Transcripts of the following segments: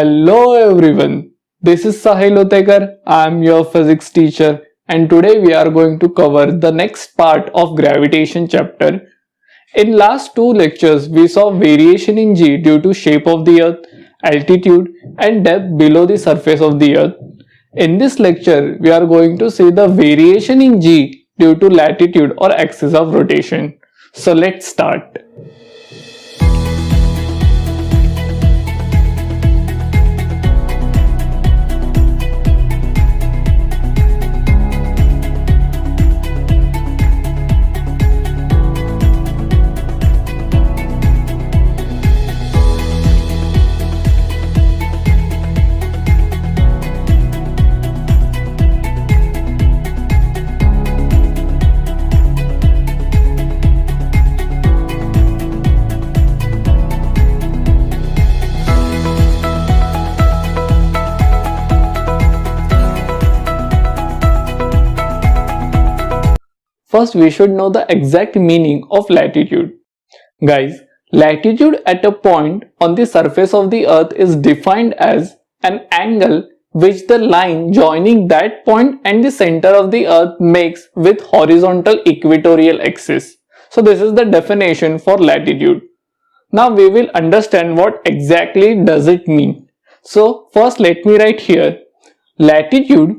Hello everyone, this is Sahil Otekar. I am your physics teacher and today we are going to cover the next part of gravitation chapter. In last two lectures we saw variation in G due to shape of the earth, altitude and depth below the surface of the earth. In this lecture we are going to see the variation in G due to latitude or axis of rotation. So let's start. First, we should know the exact meaning of latitude. Guys, latitude at a point on the surface of the earth is defined as an angle which the line joining that point and the center of the earth makes with horizontal equatorial axis. So this is the definition for latitude. Now we will understand what exactly does it mean. So first let me write here, latitude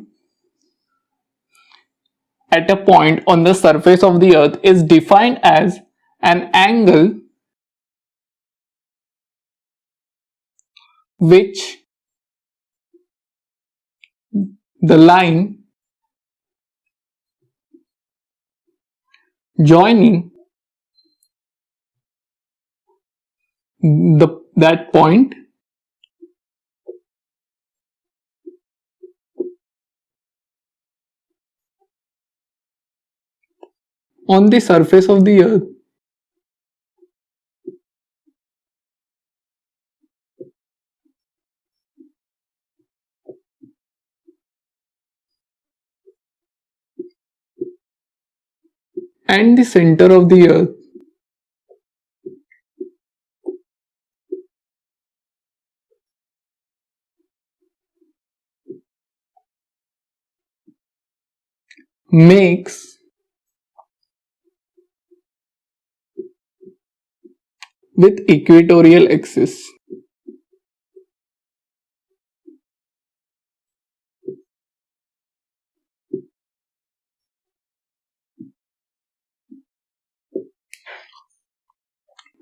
at a point on the surface of the earth is defined as an angle which the line joining that point on the surface of the earth and the center of the earth makes with equatorial axis.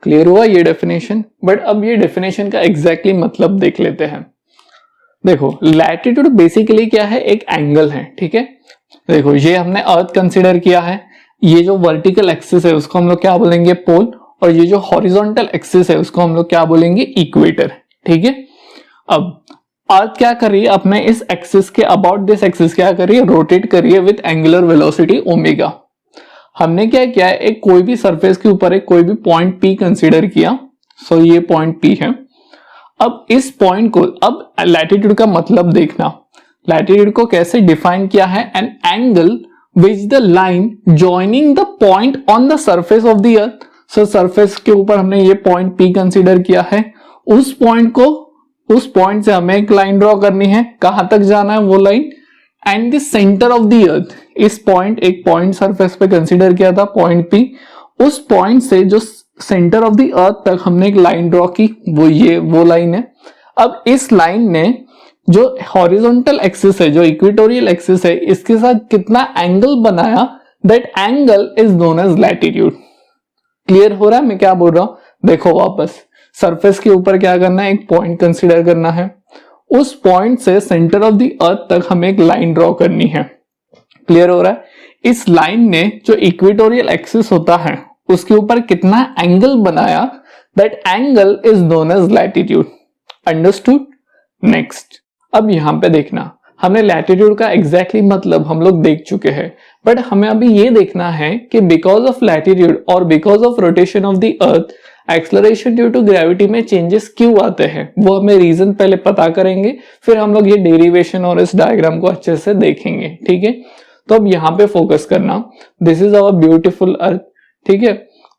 Clear हुआ ये definition? But अब ये definition का exactly मतलब देख लेते हैं. देखो, लैटिट्यूड बेसिकली क्या है? एक एंगल है. ठीक है, देखो ये हमने अर्थ कंसीडर किया है. ये जो वर्टिकल एक्सिस है उसको हम लोग क्या बोलेंगे? पोल. और ये जो हॉरिजॉन्टल एक्सिस है उसको हम लोग क्या बोलेंगे? इक्वेटर. ठीक है, अब अर्थ क्या कर रही है? अपने इस एक्सिस के अबाउट दिस एक्सिस क्या कर रही है? रोटेट कर रही है विद एंगुलर वेलोसिटी ओमेगा. हमने क्या किया है? एक कोई भी सरफेस के ऊपर एक कोई भी पॉइंट P कंसीडर किया. सो ये पॉइंट P है. अब इस पॉइंट को, अब लैटिट्यूड का मतलब देखना, लैटिट्यूड को कैसे डिफाइन किया है? An angle which the line joining the point on the surface of the earth. So surface के ऊपर हमने ये पॉइंट P कंसीडर किया है. उस पॉइंट से हमें एक लाइन ड्रॉ करनी है. कहां तक जाना है वो line? And the centre of the अर्थ. इस पॉइंट, एक पॉइंट सरफेस पे कंसीडर किया था पॉइंट P. उस पॉइंट से जो सेंटर ऑफ द अर्थ तक हमने एक लाइन ड्रॉ की, वो लाइन है. अब इस लाइन ने जो हॉरिजॉन्टल एक्सिस है, जो इक्वेटोरियल एक्सिस है, इसके साथ कितना एंगल बनाया? That angle is known as latitude. Clear हो रहा है मैं क्या बोल रहा हूं? देखो वापस, सरफेस के ऊपर क्या करना है? एक पॉइंट कंसीडर करना है. उस पॉइंट से सेंटर ऑफ द अर्थ तक हमें एक लाइन ड्रॉ करनी है. क्लियर हो रहा है? इस लाइन ने जो इक्वेटोरियल एक्सिस होता है उसके ऊपर कितना एंगल बनाया? That angle is known as latitude. Understood? Next, अब यहां पे देखना, हमने लैटिट्यूड का एग्जैक्टली मतलब हम लोग देख चुके हैं. बट हमें अभी ये देखना है कि बिकॉज ऑफ लैटिट्यूड और because of rotation of the earth acceleration due to gravity में चेंजेस क्यों आते हैं, वो हमें रीजन पहले पता करेंगे, फिर हम लोग ये डेरिवेशन और इस डायग्राम को अच्छे से देखेंगे. ठीक है, तो अब यहाँ पे फोकस करना. दिस इज आवर ब्यूटीफुल अर्थ. ठीक है,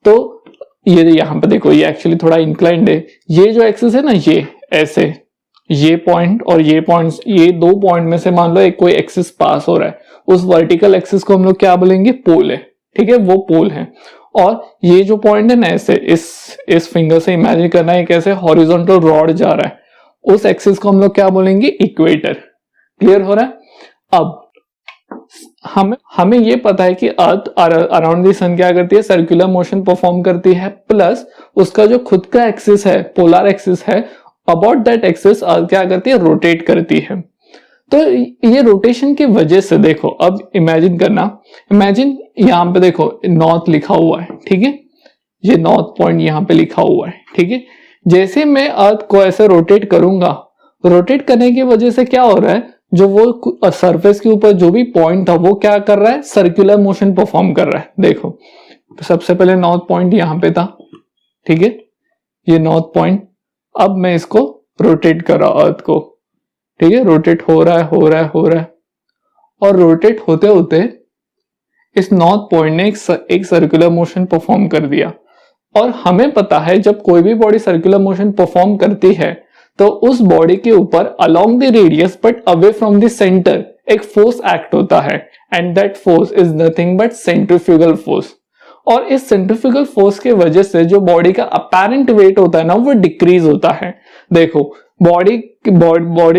तो ये यहाँ पे देखो, ये एक्चुअली थोड़ा इंक्लाइंड है. ये जो एक्सिस है ना, ये ऐसे, ये पॉइंट और ये पॉइंट्स, ये दो पॉइंट में से मान लो एक कोई एक्सिस पास हो रहा है, उस वर्टिकल एक्सिस को हम लोग क्या बोलेंगे, पोल है, ठीक है, वो पोल है। और ये जो पॉइंट है ना, ऐसे इस फिंगर से इमेजिन करना है, कैसे हॉरिजॉन्टल रॉड जा रहा है, उस एक्सिस को हम लोग क्या बोलेंगे, इक्वेटर। क्लियर हो रहा है? अब हमें ये पता है कि अर्थ अराउंड द सन क्या करती है, सर्कुलर मोशन परफॉर्म करती है, प्लस उसका जो खुद का एक्सिस है, पोलर एक्सिस है, अबाउट दैट एक्सिस अर्थ क्या करती है, रोटेट करती है। तो ये रोटेशन की वजह से देखो, अब इमेजिन करना, इमेजिन यहां पे देखो नॉर्थ लिखा हुआ है, ठीक है, ये नॉर्थ पॉइंट यहां पे लिखा हुआ है, ठीक है। जैसे मैं अर्थ को ऐसे रोटेट करूंगा, रोटेट करने की वजह से क्या हो रहा है, जो वो सरफेस के ऊपर जो भी पॉइंट था वो क्या कर रहा है, सर्कुलर मोशन परफॉर्म कर रहा है। देखो तो सबसे पहले नॉर्थ पॉइंट यहां पे था, ठीक है, ये नॉर्थ पॉइंट, अब मैं इसको रोटेट कर रहा हूं अर्थ को, ठीक है, रोटेट हो रहा है, हो रहा है, हो रहा है, और रोटेट होते होते इस नॉर्थ पॉइंट ने एक सर्कुलर मोशन परफॉर्म कर दिया। और हमें पता है जब कोई भी बॉडी सर्कुलर मोशन परफॉर्म करती है तो उस बॉडी के ऊपर along the radius but away from the centre एक फोर्स एक्ट होता है, and that force is nothing but centrifugal force. और इस सेंट्रीफ्यूगल फोर्स के वजह से जो बॉडी का अपैरेंट वेट होता है ना, वो डिक्रीज होता है। देखो बॉडी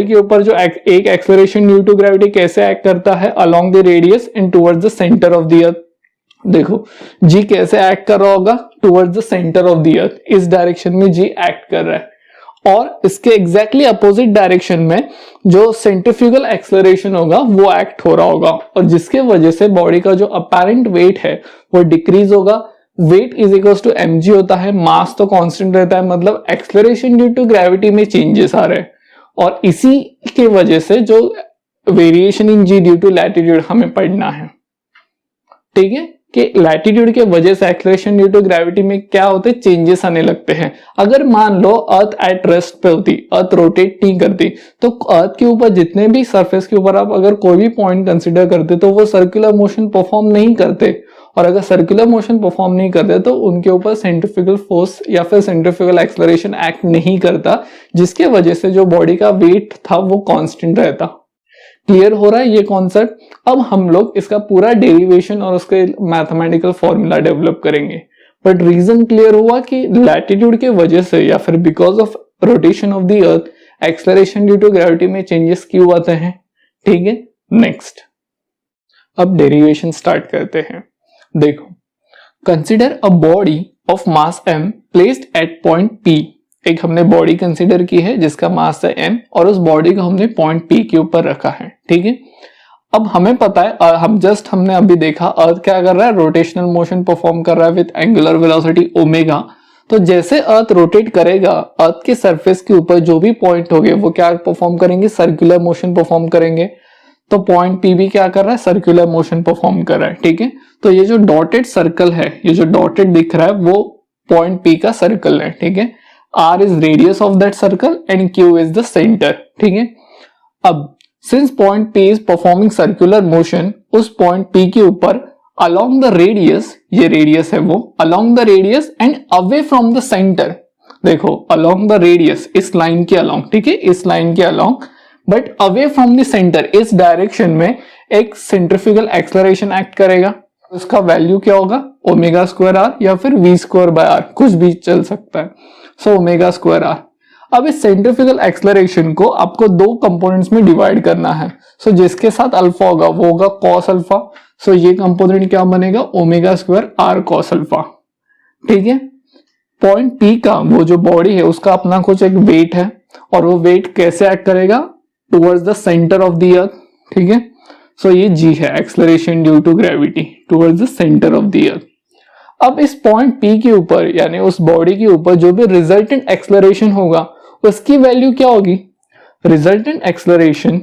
के ऊपर जो एक एक्सेलरेशन ड्यू टू ग्रेविटी कैसे एक्ट करता है, along the radius and towards the centre of the अर्थ। देखो जी कैसे एक्ट कर रहा होगा, towards the centre of the अर्थ, इस डायरेक्शन में जी एक्ट कर रहा है। और इसके एग्जैक्टली अपोजिट डायरेक्शन में जो सेंट्रीफ्यूगल एक्सेलरेशन होगा वो एक्ट हो रहा होगा, और जिसके वजह से बॉडी का जो अपैरेंट वेट है वो डिक्रीज होगा। Weight is equal to mg होता है, मास तो कांस्टेंट रहता है, मतलब एक्सेलरेशन ड्यू टू ग्रेविटी में चेंजेस आ रहे हैं। और इसी के वजह से जो variation in g due to latitude हमें पढ़ना है, ठीक है, कि लैटिट्यूड के वजह से एक्सेलरेशन ड्यू टू ग्रेविटी में क्या होते हैं, चेंजेस आने लगते हैं। अगर मान लो अर्थ एट रेस्ट पे होती, अर्थ रोटेट नहीं करती, तो अर्थ के ऊपर जितने भी सरफेस के ऊपर आप अगर कोई भी पॉइंट कंसिडर करते तो वो सर्कुलर मोशन परफॉर्म नहीं करते, और अगर सर्कुलर मोशन परफॉर्म नहीं करते तो उनके ऊपर सेंट्रीफ्यूगल फोर्स या फिर सेंट्रीफ्यूगल एक्सेलरेशन एक्ट नहीं करता, जिसके वजह से जो बॉडी का वेट था वो कांस्टेंट रहता। क्लियर हो रहा है ये कॉन्सेप्ट? अब हम लोग इसका पूरा डेरिवेशन और उसके मैथमेटिकल फॉर्मूला डेवलप करेंगे। बट रीजन क्लियर हुआ कि लैटिट्यूड के वजह से या फिर because of rotation of the earth acceleration due to gravity में चेंजेस क्यों आते हैं, ठीक है। नेक्स्ट अब डेरिवेशन स्टार्ट करते हैं। देखो consider a body of mass m placed at point P। एक हमने बॉडी कंसीडर की है जिसका मास है m, और उस बॉडी को हमने पॉइंट P के ऊपर रखा है, ठीक है। अब हमें पता है, हमने अभी देखा अर्थ क्या कर रहा है, रोटेशनल मोशन परफॉर्म कर रहा है विद एंगुलर वेलोसिटी ओमेगा। तो जैसे अर्थ रोटेट करेगा, अर्थ के सरफेस के ऊपर जो भी पॉइंट होंगे वो क्या परफॉर्म करेंगे, सर्कुलर मोशन परफॉर्म करेंगे। तो पॉइंट P भी क्या कर रहा है, सर्कुलर मोशन परफॉर्म कर रहा है, ठीक है। तो ये जो डॉटेड सर्कल है, ये जो डॉटेड दिख रहा है वो पॉइंट P का सर्कल है, ठीक है। R is radius of that circle and Q is the center, ठीक है। अब since point P is performing circular motion, उस point P के ऊपर along the radius, ये radius है वो, along the radius and away from the center, देखो along the radius, इस लाइन के along, ठीक है, इस लाइन के along, but away from the center, इस डायरेक्शन में एक सेंट्रीफ्यूगल एक्सेलरेशन एक्ट करेगा। उसका वैल्यू क्या होगा, ओमेगा स्क्वायर आर या फिर वी स्क्वायर बाय आर, कुछ भी चल सकता है। So omega square R. अब इस सेंट्रीफ्यूगल एक्सेलरेशन को आपको दो कंपोनेंट्स में डिवाइड करना है। सो जिसके साथ अल्फा होगा वो होगा कॉस अल्फा। सो ये कंपोनेंट क्या बनेगा, omega square R cos alpha, ठीक है। पॉइंट P का वो जो बॉडी है उसका अपना कुछ एक वेट है, और वो वेट कैसे एक्ट करेगा, towards the centre of the earth, ठीक है। सो ये G है, acceleration due to gravity towards the centre of the earth. अब इस पॉइंट P के ऊपर यानी उस बॉडी के ऊपर जो भी रिजल्टेंट एक्सेलरेशन होगा उसकी वैल्यू क्या होगी, रिजल्टेंट एक्सेलरेशन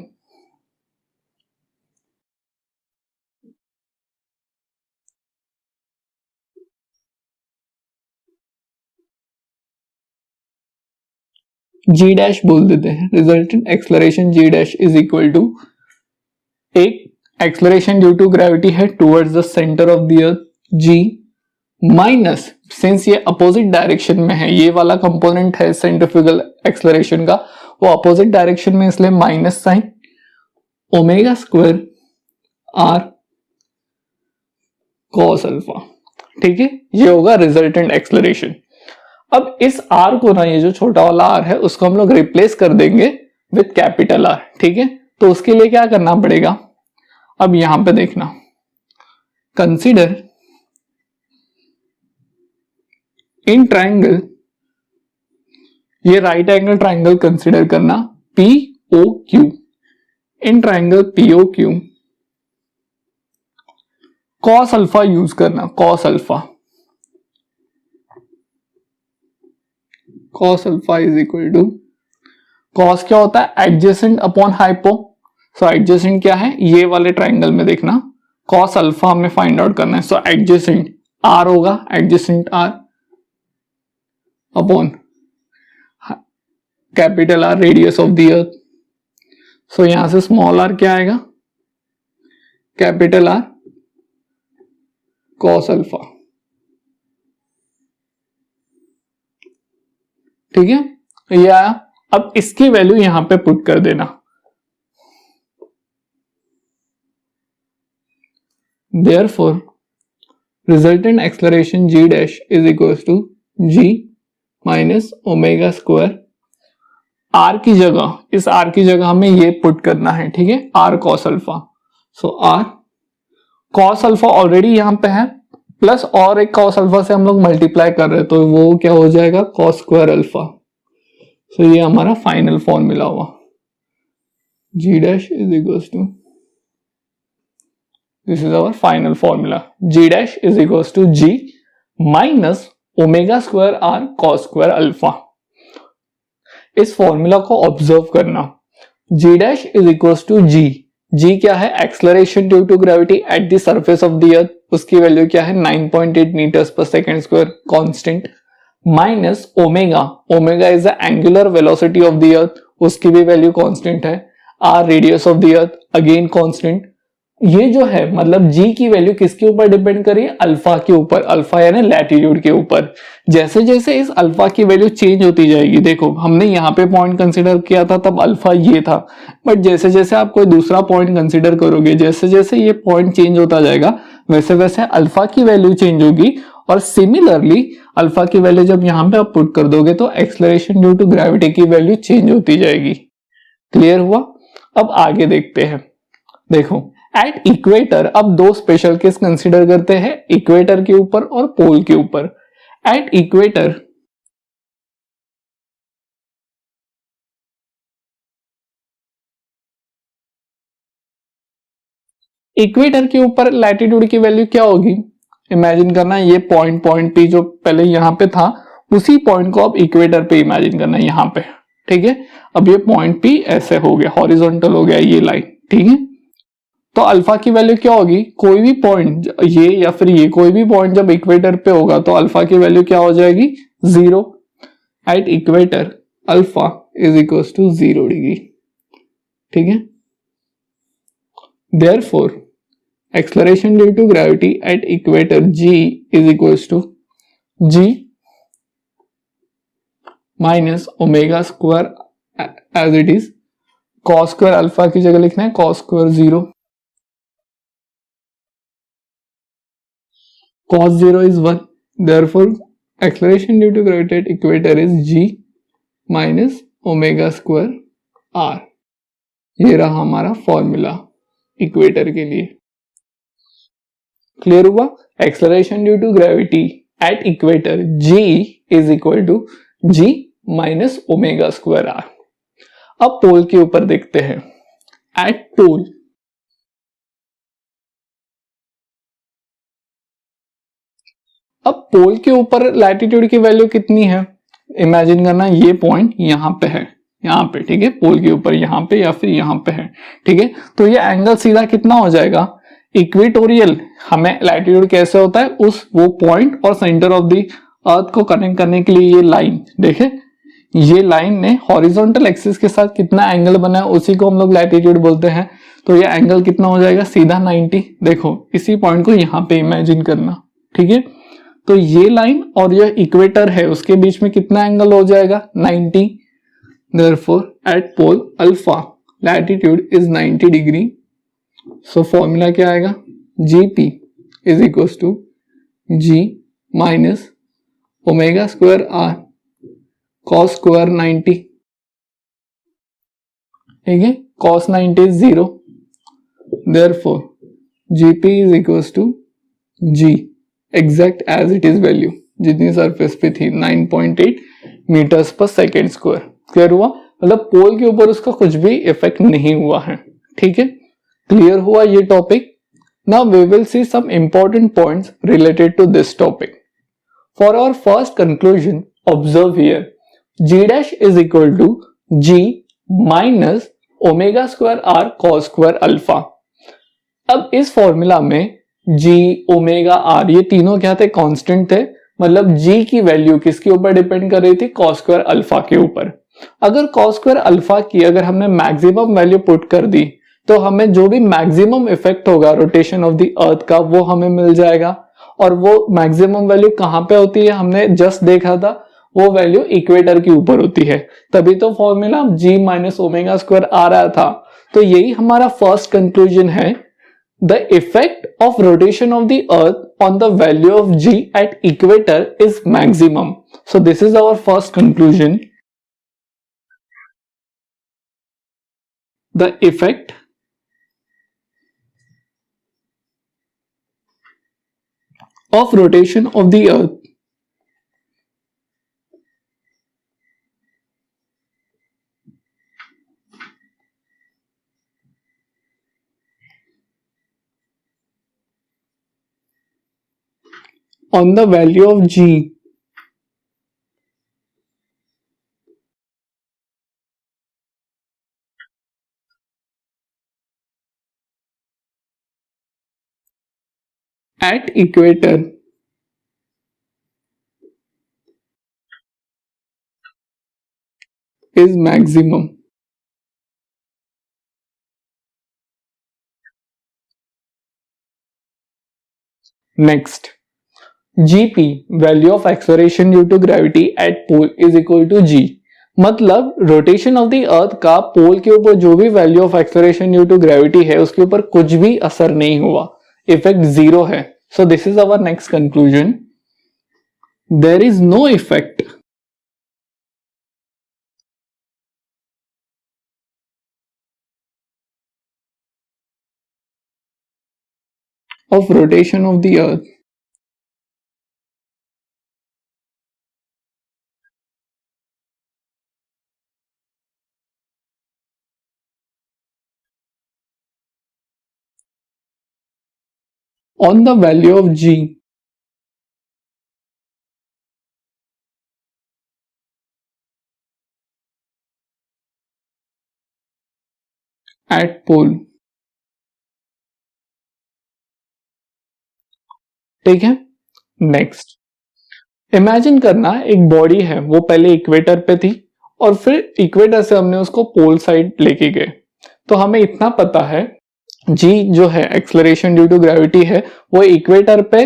G डैश बोल देते हैं। Resultant acceleration G dash is equal to, एक एक्सेलरेशन ड्यू टू ग्रेविटी है towards the centre of the earth G, minus since ये अपोजिट डायरेक्शन में है, ये वाला कंपोनेंट है सेंट्रीफ्यूगल एक्सेलरेशन का, वो अपोजिट डायरेक्शन में, इसलिए minus sign omega square R cos alpha. ठीक है, ये होगा रिजल्टेंट एक्सेलरेशन। अब इस आर को ना, ये जो छोटा वाला आर है उसको हम लोग रिप्लेस कर देंगे विथ कैपिटल आर। ठीक है, तो उसके लिए क्या करना पड़ेगा, अब यहां पे देखना, कंसीडर इन ट्राइंगल, ये राइट एंगल ट्राइंगल कंसीडर करना, POQ, in triangle POQ cos alpha use करना, cos alpha, cos alpha is equal to, cos क्या होता है, adjacent upon hypo. So adjacent क्या है, ये वाले ट्राइंगल में देखना, कॉस अल्फा हमें फाइंड आउट करना है। सो एडजेसेंट आर होगा, adjacent R upon capital R radius of the earth. So यहां से स्मॉल आर क्या आएगा, कैपिटल आर कॉस अल्फा। ठीक है, ये आया। अब इसकी वैल्यू यहां पे पुट कर देना, therefore resultant acceleration g dash is equals to g minus omega square, R की जगह, इस आर की जगह हमें ये पुट करना है। ठीक है, R cos alpha. So R cos alpha already यहां पे है, प्लस और एक कॉस अल्फा से हम लोग मल्टीप्लाई कर रहे हैं, तो वो क्या हो जाएगा, कॉस स्क्वायर अल्फा। सो ये हमारा फाइनल फॉर्मूला हुआ, g dash is equals to, this is our final formula, g dash is equals to g minus omega square R cos square alpha. इस फॉर्मूला को ऑब्जर्व करना, g dash is equals to g क्या है, acceleration due to gravity at the surface of the earth, उसकी value क्या है, 9.8 metres per second square constant, minus omega is the angular velocity of the earth, उसकी भी value constant है, R radius of the earth again constant. ये जो है मतलब g की वैल्यू किसके ऊपर डिपेंड करी है, अल्फा के ऊपर, अल्फा यानी लैटिट्यूड के ऊपर। जैसे जैसे इस अल्फा की वैल्यू चेंज होती जाएगी, देखो हमने यहाँ पे पॉइंट कंसीडर किया था तब अल्फा ये था, बट जैसे जैसे आप कोई दूसरा पॉइंट कंसीडर करोगे, जैसे जैसे ये पॉइंट चेंज होता जाएगा वैसे वैसे अल्फा की वैल्यू चेंज होगी। और सिमिलरली अल्फा की वैल्यू जब यहाँ पे आप पुट कर दोगे तो एक्सेलरेशन ड्यू टू ग्रेविटी की वैल्यू चेंज होती जाएगी। क्लियर हुआ? अब आगे देखते हैं। देखो एट इक्वेटर अब दो स्पेशल केस कंसीडर करते हैं, इक्वेटर के ऊपर और पोल के ऊपर। एट इक्वेटर इक्वेटर के ऊपर लैटिट्यूड की वैल्यू क्या होगी, इमेजिन करना ये पॉइंट पी जो पहले यहां पे था उसी पॉइंट को अब इक्वेटर पे इमेजिन करना यहां पे, ठीक है। अब ये पॉइंट पी ऐसे हो गया, हॉरिजॉन्टल हो गया ये लाइन, ठीक है। तो अल्फा की वैल्यू क्या होगी, कोई भी पॉइंट ये या फिर ये कोई भी पॉइंट जब इक्वेटर पे होगा तो अल्फा की वैल्यू क्या हो जाएगी, 0। At equator alpha is equal to 0 degree, ठीक है। Therefore acceleration due to gravity at equator g is equal to g minus omega square as it is, cos square alpha की जगह लिखना है cos square 0, cos 0 is 1, therefore acceleration due to gravity at equator is g minus omega square r। ये रहा हमारा formula equator के लिए। Clear हुआ? Acceleration due to gravity at equator g is equal to g minus omega square r। अब पोल के ऊपर देखते हैं। एट पोल अब पोल के ऊपर लैटिट्यूड की वैल्यू कितनी है, इमेजिन करना ये पॉइंट यहां पे है, यहां पे, ठीक है। पोल के ऊपर यहां पे या फिर यहां पे है, ठीक है। तो ये एंगल सीधा कितना हो जाएगा, इक्वेटोरियल। हमें लैटिट्यूड कैसे होता है, उस वो पॉइंट और सेंटर ऑफ द अर्थ को कनेक्ट करने के लिए ये लाइन, देखे ये लाइन ने हॉरिजॉन्टल एक्सिस के साथ कितना एंगल बना है उसी को हम लोग लैटिट्यूड बोलते हैं। तो ये एंगल कितना हो जाएगा, सीधा 90। देखो इसी पॉइंट को यहां पे इमेजिन करना, ठीक है। तो ये लाइन और ये इक्वेटर है उसके बीच में कितना एंगल हो जाएगा, 90। therefore at pole alpha latitude is 90 degree. So formula क्या आएगा, gp is equals to g minus omega square r cos square 90. ठीक है, cos 90 is 0, therefore gp is equals to g exact as it is value जितनी surface पे थी 9.8 metres per second square. Clear हुआ, मतलब पोल के ऊपर उसका कुछ भी इफेक्ट नहीं हुआ है. ठीक है, क्लियर हुआ ये topic. Now we will see some important points related to this topic. For our first conclusion observe here g dash is equal to g minus omega square r cos square alpha. अब इस formula में g omega r ये तीनों क्या थे, constant थे. मतलब g की वैल्यू किसके ऊपर डिपेंड कर रही थी, cos स्क्वायर अल्फा के ऊपर. अगर cos स्क्वायर अल्फा की अगर हमने मैक्सिमम वैल्यू पुट कर दी तो हमें जो भी मैक्सिमम इफेक्ट होगा रोटेशन ऑफ द अर्थ का वो हमें मिल जाएगा. और वो मैक्सिमम वैल्यू कहां पे होती है, हमने जस्ट देखा था, वो वैल्यू इक्वेटर के ऊपर होती है. तभी तो formula g minus omega square आ रहा था. तो यही हमारा फर्स्ट कंक्लूजन है, the effect of rotation of the earth on the value of g at equator is maximum. So this is our first conclusion. The effect of rotation of the earth on the value of g at equator is maximum. Next, gp value of acceleration due to gravity at pole is equal to g. मतलब rotation of the earth का pole के ऊपर जो भी value of acceleration due to gravity है उसके ऊपर कुछ भी असर नहीं हुआ, इफेक्ट जीरो है. So this is our next conclusion, there is no effect of rotation of the earth on the value of g at pole. ठीक है, नेक्स्ट इमेजिन करना एक बॉडी है, वो पहले इक्वेटर पे थी और फिर इक्वेटर से हमने उसको पोल साइड लेके गए. तो हमें इतना पता है जी जो है एक्सलरेशन ड्यू टू ग्रेविटी है वो इक्वेटर पे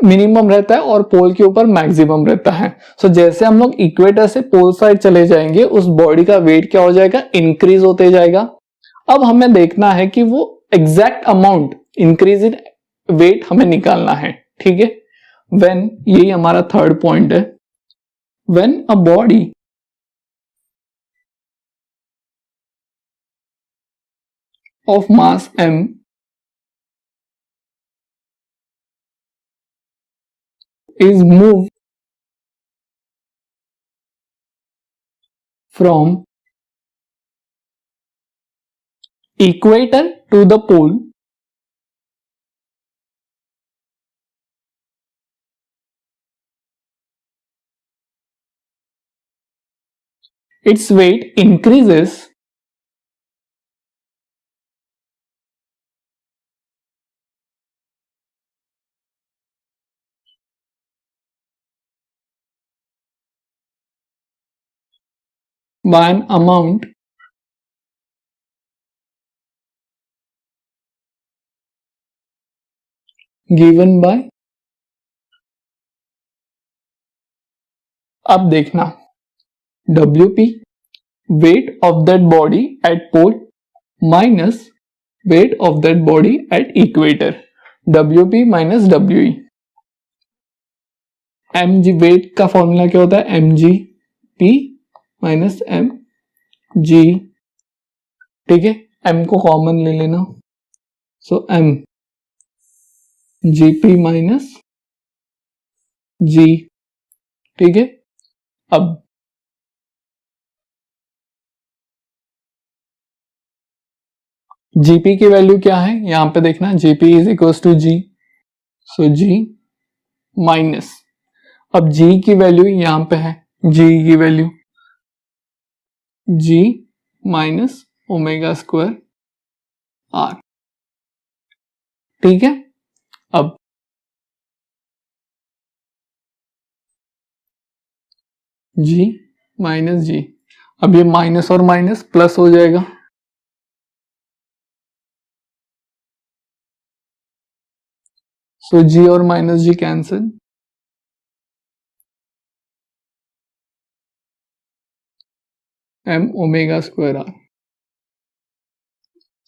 मिनिमम रहता है और पोल के ऊपर मैक्सिमम रहता है. सो जैसे हम लोग इक्वेटर से पोल साइड चले जाएंगे उस बॉडी का वेट क्या हो जाएगा, इंक्रीज होते जाएगा. अब हमें देखना है कि वो exact amount increase in weight हमें निकालना है. ठीक है, व्हेन, यही हमारा थर्ड पॉइंट है, when a body of mass m is moved from equator to the pole, its weight increases by an amount given by. अब देखना WP weight of that body at pole minus weight of that body at equator, WP minus WE। mg weight का formula क्या होता है, mgp minus mg, ठीक है, m को common ले लेना, सो m gp माइनस g, ठीक है। अब gp की वैल्यू क्या है, यहां पे देखना, gp is equal to g, so g minus, अब g की वैल्यू यहां पे है, g की value g minus omega square r, ठीक है। अब g माइनस g, अब ये माइनस और माइनस प्लस हो जाएगा, सो g और minus g cancel, m omega square r।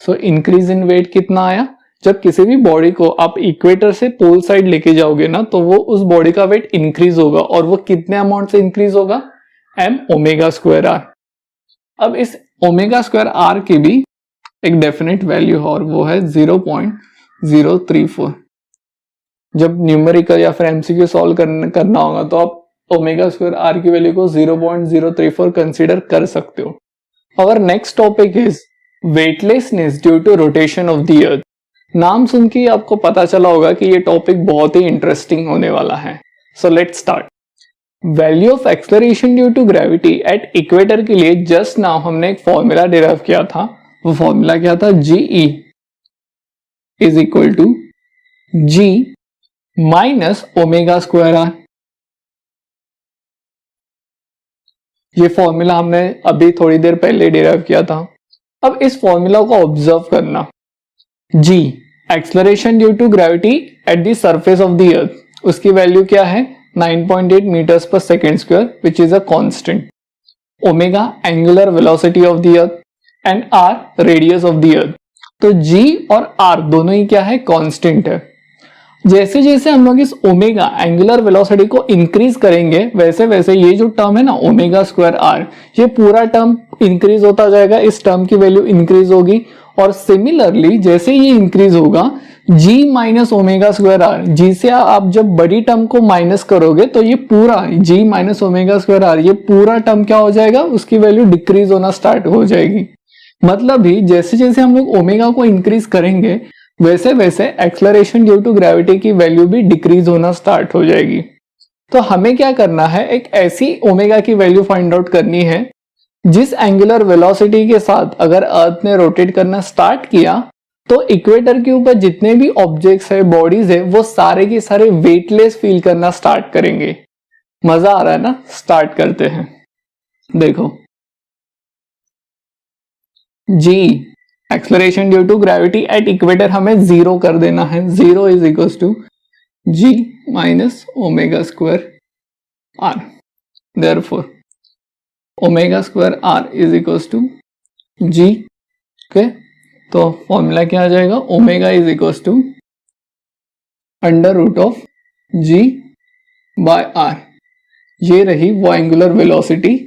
So increase in weight कितना आया, जब किसी भी बॉडी को आप इक्वेटर से पोल साइड लेके जाओगे ना, तो वो उस बॉडी का वेट इंक्रीज होगा, और वो कितने अमाउंट से इंक्रीज होगा, m ओमेगा स्क्वायर r। अब इस ओमेगा स्क्वायर r की भी एक डेफिनेट वैल्यू है, और वो है 0.034। जब न्यूमेरिकल या फिर एमसीक्यू सॉल्व करना होगा तो आप ओमेगा स्क्वायर r की वैल्यू को 0.034 कंसीडर कर सकते हो। Our next topic is weightlessness due to rotation of the earth. नाम सुन के आपको पता चला होगा कि ये टॉपिक बहुत ही इंटरेस्टिंग होने वाला है। So let's start. Value of acceleration due to gravity at equator के लिए जस्ट नाउ हमने एक फॉर्मूला डिराइव किया था। वो फॉर्मूला क्या था, g e is equal to g minus omega square R. ये फॉर्मूला हमने अभी थोड़ी देर पहले डिराइव किया था। अब इस फॉर्मूला को ऑब्जर्व करना, g acceleration due to gravity at the surface of the earth, उसकी वैल्यू क्या है 9.8 metres per second square which is a constant. Omega angular velocity of the earth and R radius of the earth. तो g और are दोनों ही क्या है, constant है। जैसे जैसे हम लोग इस ओमेगा एंगुलर वेलोसिटी को इंक्रीज करेंगे वैसे वैसे ये जो टर्म है ना ओमेगा स्क्वायर आर, ये पूरा टर्म इंक्रीज होता जाएगा, इस टर्म की वैल्यू इंक्रीज होगी। और सिमिलरली जैसे ये इंक्रीज होगा g minus omega square R, g से आप जब बड़ी टर्म को माइनस करोगे तो ये पूरा g minus omega square R, ये पूरा टर्म क्या हो जाएगा, उसकी वैल्यू डिक्रीज होना स्टार्ट हो जाएगी। मतलब ही जैसे जैसे हम लोग ओमेगा को इंक्रीज करेंगे वैसे वैसे एक्सेलरेशन ड्यू टू ग्रेविटी की वैल्यू भी डिक्रीज होना स्टार्ट हो जाएगी। तो हमें क्या करना है, एक ऐसी ओमेगा की वैल्यू फाइंड आउट करनी है जिस एंगुलर वेलोसिटी के साथ अगर अर्थ ने रोटेट करना स्टार्ट किया तो इक्वेटर के ऊपर जितने भी ऑब्जेक्ट्स है, बॉडीज है, वो सारे के सारे वेटलेस फील करना स्टार्ट करेंगे। मजा आ रहा है ना, स्टार्ट करते हैं। देखो g acceleration due to gravity at equator हमें जीरो कर देना है, zero is equal to g minus omega square R. Therefore omega square R is equal to g. Okay, तो फॉर्मूला क्या आ जाएगा, omega is equal to under root of g by R. ये रही वो एंगुलर वेलोसिटी।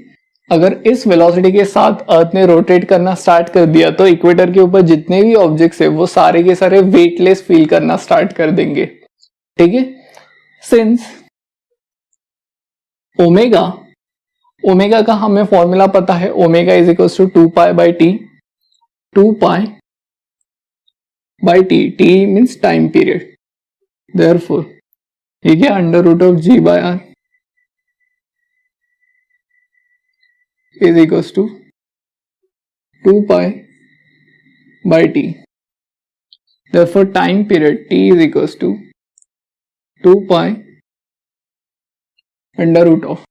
अगर इस velocity के साथ अर्थ ने रोटेट करना स्टार्ट कर दिया तो इक्वेटर के ऊपर जितने भी ऑब्जेक्ट्स है वो सारे के सारे वेटलेस फील करना स्टार्ट कर देंगे। ठीक है, सिंस ओमेगा का हमें फॉर्मूला पता है, omega is equal to 2 pi T, 2 pi by T, T means time period. Therefore ठीक है, under root of g by R is equals to 2 pi by t. Therefore time period t is equals to 2 pi under root of,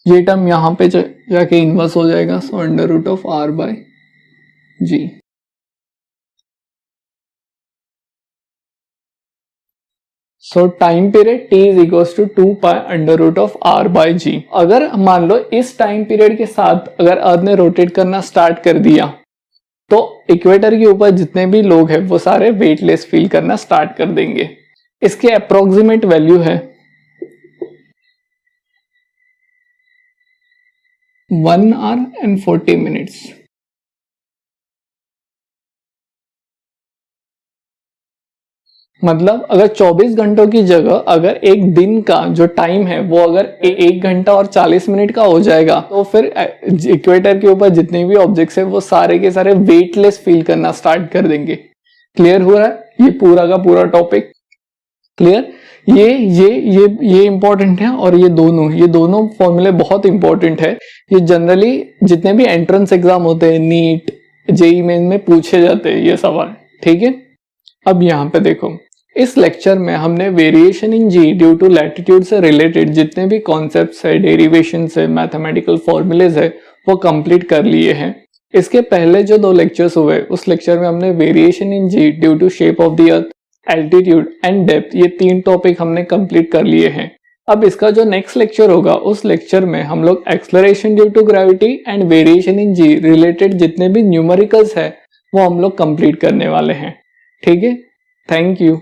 ये term यहां पे जाके inverse हो जाएगा, so under root of r by g। So time period t is equals to 2 pi under root of r by g. अगर मान लो इस time period के साथ अगर अर्थ ने रोटेट करना स्टार्ट कर दिया तो इक्वेटर के ऊपर जितने भी लोग हैं वो सारे वेटलेस फील करना स्टार्ट कर देंगे। इसके अप्रोक्सीमेट वैल्यू है 1 आवर एंड 40 मिनट्स। मतलब अगर 24 घंटों की जगह अगर एक दिन का जो टाइम है वो अगर 1 घंटा और 40 मिनट का हो जाएगा तो फिर इक्वेटर के ऊपर जितने भी ऑब्जेक्ट्स है वो सारे के सारे वेटलेस फील करना स्टार्ट कर देंगे। क्लियर हो रहा है ये पूरा का पूरा टॉपिक? क्लियर? ये इंपॉर्टेंट है और ये दोनों फॉर्मूले बहुत इंपॉर्टेंट है। ये जनरली जितने भी एंट्रेंस एग्जाम होते हैं, नीट, जेईई मेन में पूछे जाते हैं ये सवाल। ठीक है, अब यहाँ पे देखो, इस लेक्चर में हमने variation in g due to latitude से रिलेटेड जितने भी कॉन्सेप्ट्स है, डेरिवेशन है, मैथमेटिकल फॉर्मूलेज है वो कंप्लीट कर लिए हैं। इसके पहले जो 2 लेक्चर्स हुए उस लेक्चर में हमने variation in g due to shape of the earth, altitude and depth, ये 3 टॉपिक हमने कंप्लीट कर लिए हैं। अब इसका जो नेक्स्ट लेक्चर होगा उस लेक्चर में हम लोग acceleration due to gravity and variation in g related जितने भी न्यूमेरिकल्स है वो हम लोग कंप्लीट करने वाले हैं। ठीक है, थैंक यू।